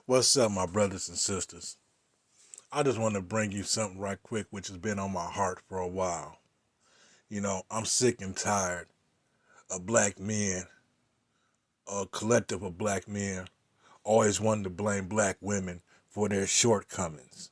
What's up, my brothers and sisters? I just want to bring you something right quick, which has been on my heart for a while. I'm sick and tired of black men, a collective of black men, always wanting to blame black women for their shortcomings.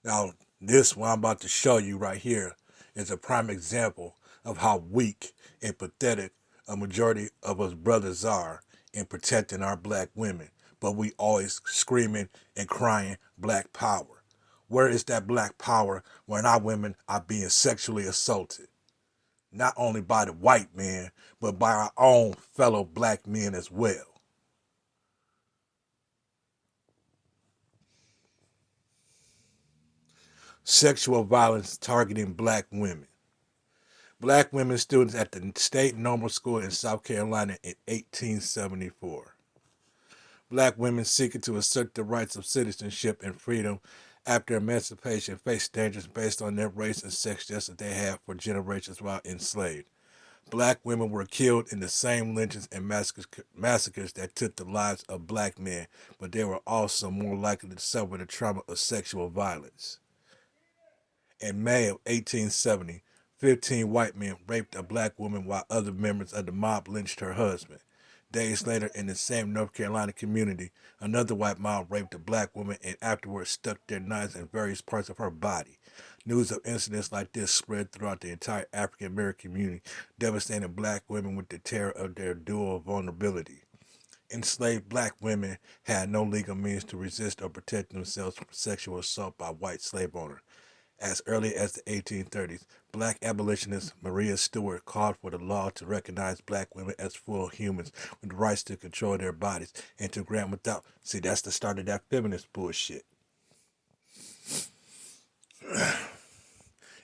Now, this, what I'm about to show you right here, is a prime example of how weak and pathetic a majority of us brothers are in protecting our black women. But we always screaming and crying black power. Where is that black power when our women are being sexually assaulted? Not only by the white man, but by our own fellow black men as well. Sexual violence targeting black women. Black women students at the State Normal School in South Carolina in 1874. Black women seeking to assert the rights of citizenship and freedom after emancipation faced dangers based on their race and sex just as they had for generations while enslaved. Black women were killed in the same lynchings and massacres that took the lives of black men, but they were also more likely to suffer the trauma of sexual violence. In May of 1870, 15 white men raped a black woman while other members of the mob lynched her husband. Days later, in the same North Carolina community, another white mob raped a black woman and afterwards stuck their knives in various parts of her body. News of incidents like this spread throughout the entire African American community, devastating black women with the terror of their dual vulnerability. Enslaved black women had no legal means to resist or protect themselves from sexual assault by white slave owners. As early as the 1830s, black abolitionist Maria Stewart called for the law to recognize black women as full humans with the rights to control their bodies and to grant without. See, that's the start of that feminist bullshit.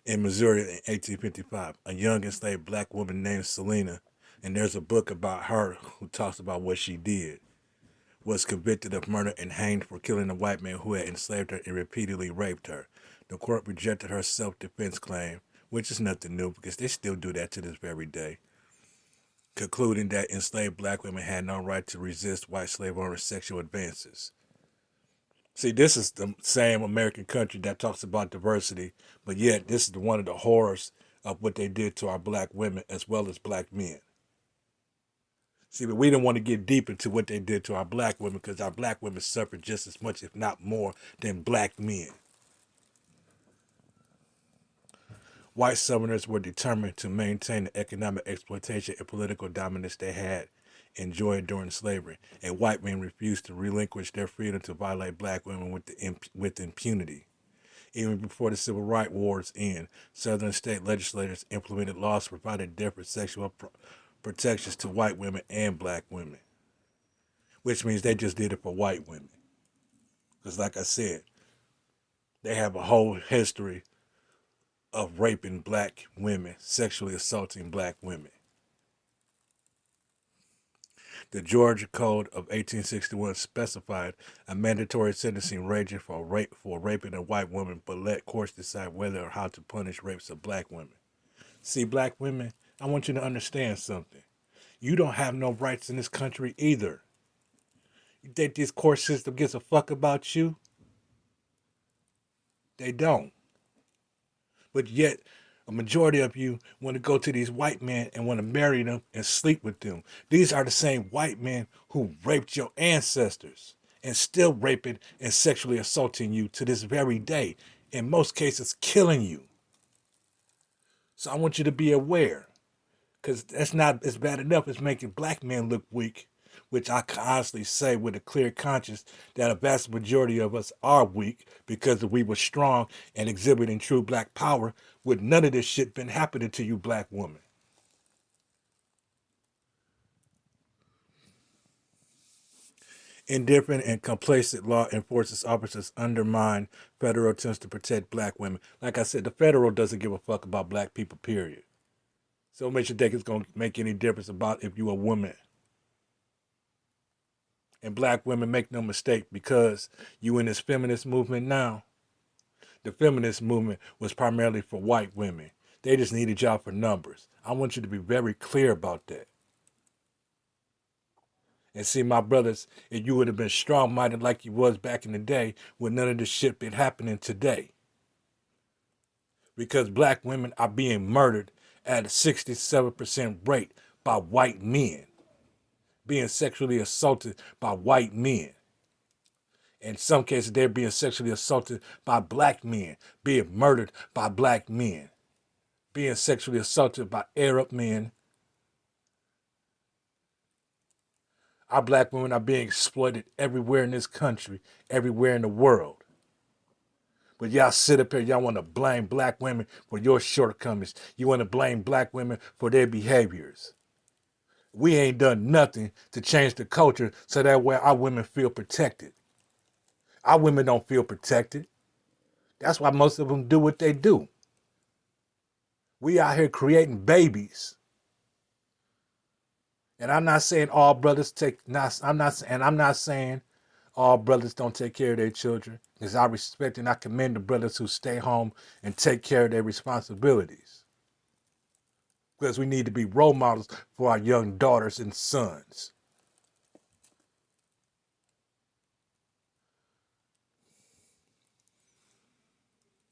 In Missouri in 1855, a young enslaved black woman named Selena, and there's a book about her who talks about what she did, was convicted of murder and hanged for killing a white man who had enslaved her and repeatedly raped her. The court rejected her self-defense claim, which is nothing new because they still do that to this very day, concluding that enslaved black women had no right to resist white slave owners' sexual advances. See, this is the same American country that talks about diversity, but yet this is one of the horrors of what they did to our black women as well as black men. See, but we didn't want to get deep into what they did to our black women because our black women suffered just as much, if not more, than black men. White Southerners were determined to maintain the economic exploitation and political dominance they had enjoyed during slavery, and white men refused to relinquish their freedom to violate black women with impunity. Even before the Civil Rights Wars end, Southern state legislators implemented laws providing different sexual protections to white women and black women, which means they just did it for white women. Because, like I said, they have a whole history of raping black women, sexually assaulting black women. The Georgia Code of 1861 specified a mandatory sentencing ranging for raping a white woman, but let courts decide whether or how to punish rapes of black women. See, black women, I want you to understand something. You don't have no rights in this country either. You think this court system gives a fuck about you? They don't. But yet, a majority of you want to go to these white men and want to marry them and sleep with them. These are the same white men who raped your ancestors and still raping and sexually assaulting you to this very day. In most cases, killing you. So I want you to be aware. Because that's not as bad enough as making black men look weak, which I can honestly say with a clear conscience that a vast majority of us are weak because if we were strong and exhibiting true black power, would none of this shit been happening to you black women. Indifferent and complacent law enforcement officers undermine federal attempts to protect black women. Like I said, the federal doesn't give a fuck about black people, period. So it makes you think it's going to make any difference about if you're a woman. And black women, make no mistake, because you in this feminist movement now, the feminist movement was primarily for white women. They just needed y'all for numbers. I want you to be very clear about that. And see, my brothers, if you would have been strong-minded like you was back in the day, would none of this shit been happening today. Because black women are being murdered at a 67% rate by white men, being sexually assaulted by white men. In some cases, they're being sexually assaulted by black men, being murdered by black men, being sexually assaulted by Arab men. Our black women are being exploited everywhere in this country, everywhere in the world. But y'all sit up here, y'all want to blame black women for your shortcomings. You want to blame black women for their behaviors. We ain't done nothing to change the culture so that way our women feel protected. Our women don't feel protected. That's why most of them do what they do. We out here creating babies. And I'm not saying all brothers I'm not saying all brothers don't take care of their children, because I respect and I commend the brothers who stay home and take care of their responsibilities. Because we need to be role models for our young daughters and sons.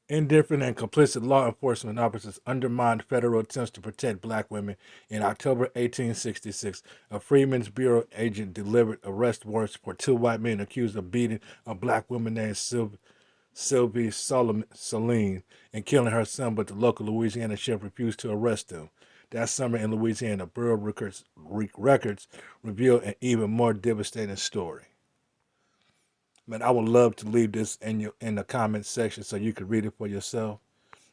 Indifferent and complicit law enforcement officers undermined federal attempts to protect black women. In October 1866, a Freedmen's Bureau agent delivered arrest warrants for two white men accused of beating a black woman named Sylvie Saline and killing her son, but the local Louisiana sheriff refused to arrest them. That summer in Louisiana, Bureau records revealed an even more devastating story. Man, I would love to leave this in the comment section so you can read it for yourself.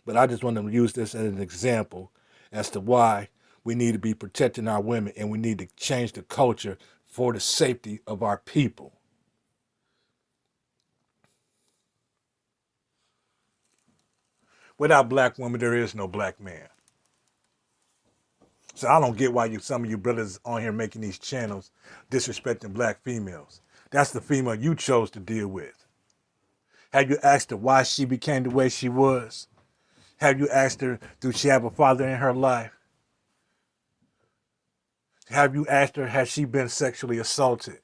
But I just want to use this as an example as to why we need to be protecting our women and we need to change the culture for the safety of our people. Without black women, there is no black man. So I don't get why some of you brothers on here making these channels disrespecting black females. That's the female you chose to deal with. Have you asked her why she became the way she was? Have you asked her, does she have a father in her life? Have you asked her, has she been sexually assaulted?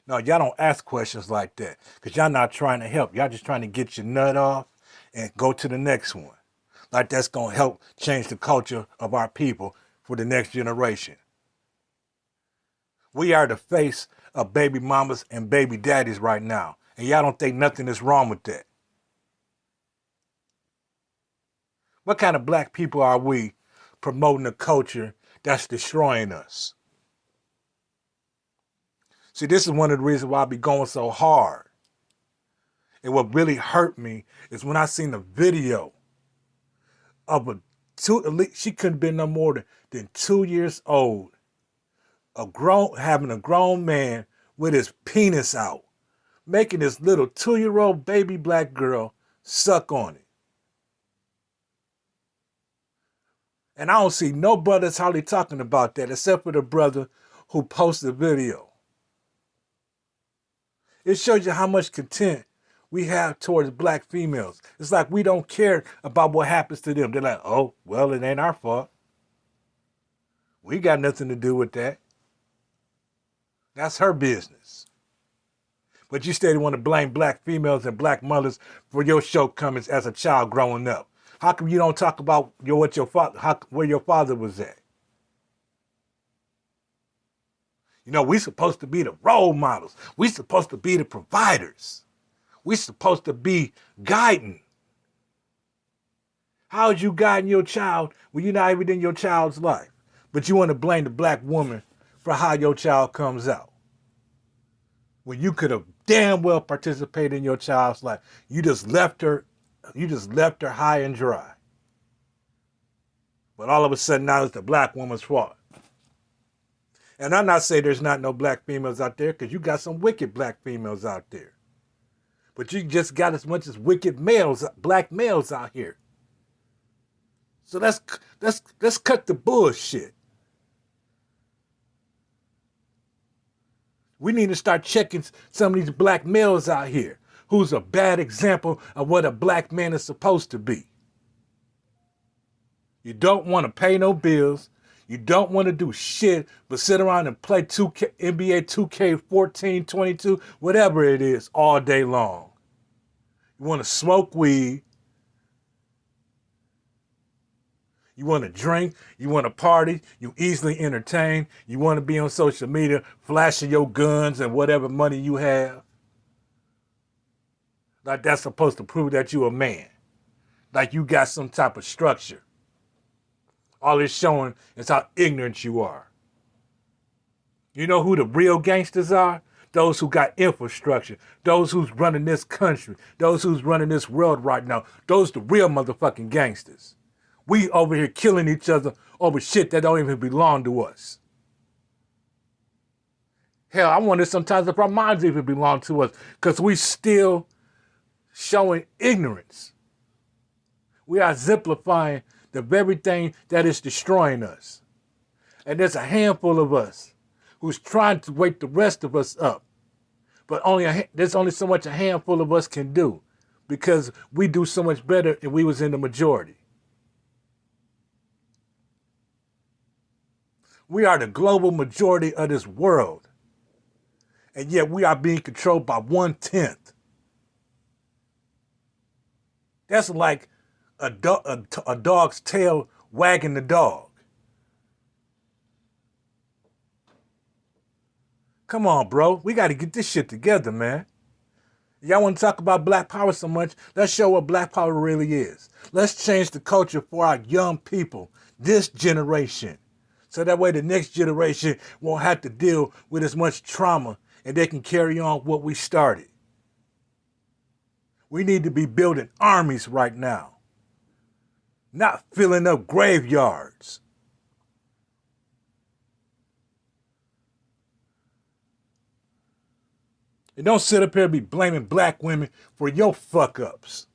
No, y'all don't ask questions like that because y'all not trying to help. Y'all just trying to get your nut off and go to the next one. Like that's going to help change the culture of our people for the next generation. We are the face of baby mamas and baby daddies right now. And y'all don't think nothing is wrong with that. What kind of black people are we promoting a culture that's destroying us? See, this is one of the reasons why I be going so hard. And what really hurt me is when I seen the video of she couldn't have been no more than 2 years old, having a grown man with his penis out, making this little 2-year-old baby black girl suck on it. And I don't see no brothers hardly talking about that except for the brother who posted the video. It shows you how much contempt we have towards black females. It's like we don't care about what happens to them. They're like, oh, well, it ain't our fault. We got nothing to do with that. That's her business. But you still want to blame black females and black mothers for your shortcomings as a child growing up. How come you don't talk about where your father was at? You know, we supposed to be the role models. We supposed to be the providers. We supposed to be guiding. How is you guiding your child when you're not even in your child's life? But you want to blame the black woman for how your child comes out. When you could have damn well participated in your child's life. You just left her high and dry. But all of a sudden now it's the black woman's fault. And I'm not saying there's not no black females out there, because you got some wicked black females out there. But you just got as much as wicked black males out here. So let's cut the bullshit. We need to start checking some of these black males out here who's a bad example of what a black man is supposed to be. You don't want to pay no bills. You don't want to do shit but sit around and play NBA 2K14, 22, whatever it is, all day long. You want to smoke weed. You want to drink. You want to party. You easily entertain. You want to be on social media flashing your guns and whatever money you have. Like that's supposed to prove that you a man. Like you got some type of structure. All it's showing is how ignorant you are. You know who the real gangsters are? Those who got infrastructure. Those who's running this country. Those who's running this world right now. Those the real motherfucking gangsters. We over here killing each other over shit that don't even belong to us. Hell, I wonder sometimes if our minds even belong to us because we still showing ignorance. We are exemplifying the very thing that is destroying us. And there's a handful of us who's trying to wake the rest of us up. But there's only so much a handful of us can do because we do so much better if we was in the majority. We are the global majority of this world. And yet we are being controlled by 1/10. That's like a dog's tail wagging the dog. Come on, bro. We got to get this shit together, man. Y'all want to talk about black power so much? Let's show what black power really is. Let's change the culture for our young people, this generation. So that way the next generation won't have to deal with as much trauma and they can carry on what we started. We need to be building armies right now, not filling up graveyards. And don't sit up here and be blaming black women for your fuck-ups.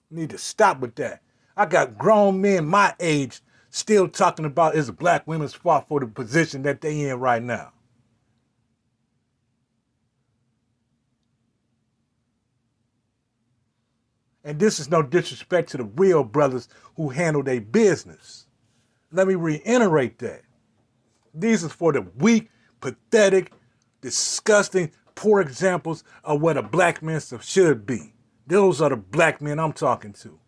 Need to stop with that. I got grown men my age still talking about it's black women's fault for the position that they in right now. And this is no disrespect to the real brothers who handle their business. Let me reiterate that. These is for the weak, pathetic, disgusting, poor examples of what a black man should be. Those are the black men I'm talking to.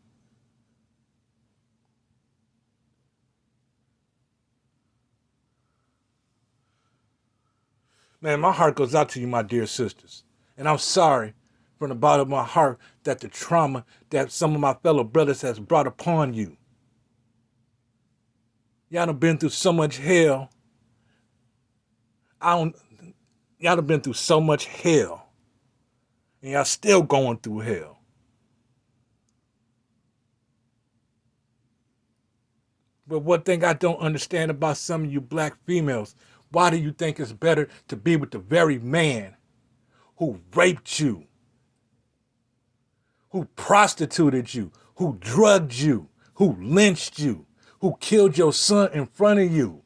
Man, my heart goes out to you, my dear sisters. And I'm sorry from the bottom of my heart that the trauma that some of my fellow brothers has brought upon you. Y'all done been through so much hell. Y'all done been through so much hell. And y'all still going through hell. But one thing I don't understand about some of you black females, why do you think it's better to be with the very man who raped you, who prostituted you, who drugged you, who lynched you, who killed your son in front of you?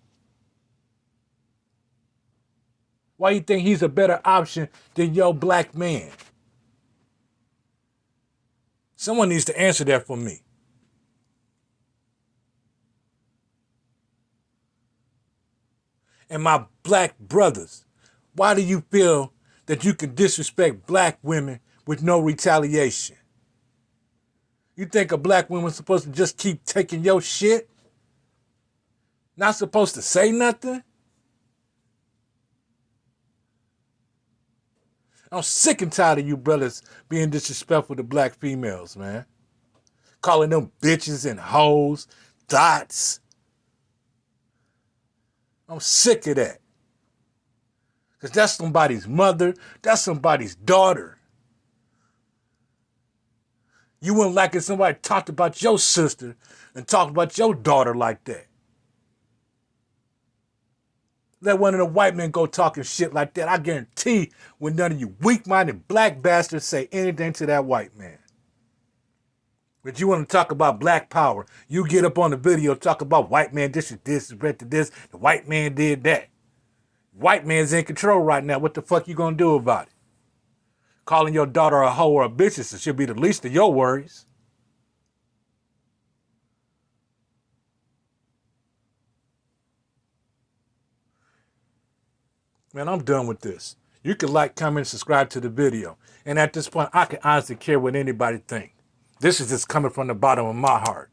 Why do you think he's a better option than your black man? Someone needs to answer that for me. And my black brothers, why do you feel that you can disrespect black women with no retaliation? You think a black woman's supposed to just keep taking your shit? Not supposed to say nothing? I'm sick and tired of you brothers being disrespectful to black females, man. Calling them bitches and hoes, dots. I'm sick of that. Because that's somebody's mother. That's somebody's daughter. You wouldn't like if somebody talked about your sister and talked about your daughter like that. Let one of the white men go talking shit like that. I guarantee when none of you weak-minded black bastards say anything to that white man. But you want to talk about black power. You get up on the video, talk about white man disrespected this, the white man did that. White man's in control right now. What the fuck you gonna do about it? Calling your daughter a hoe or a bitch should be the least of your worries. Man, I'm done with this. You can like, comment, subscribe to the video. And at this point, I can honestly care what anybody think. This is just coming from the bottom of my heart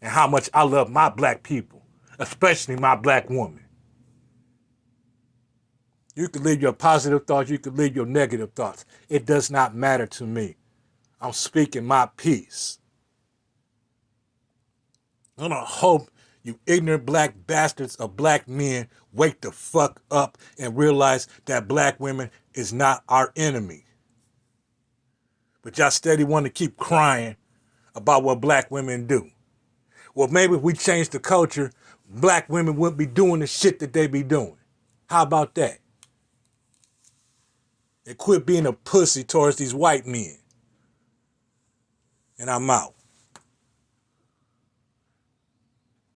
and how much I love my black people, especially my black woman. You can leave your positive thoughts. You can leave your negative thoughts. It does not matter to me. I'm speaking my piece. I'm going to hope you ignorant black bastards of black men wake the fuck up and realize that black women is not our enemy. But y'all steady want to keep crying about what black women do. Well, maybe if we change the culture, black women wouldn't be doing the shit that they be doing. How about that? And quit being a pussy towards these white men. And I'm out.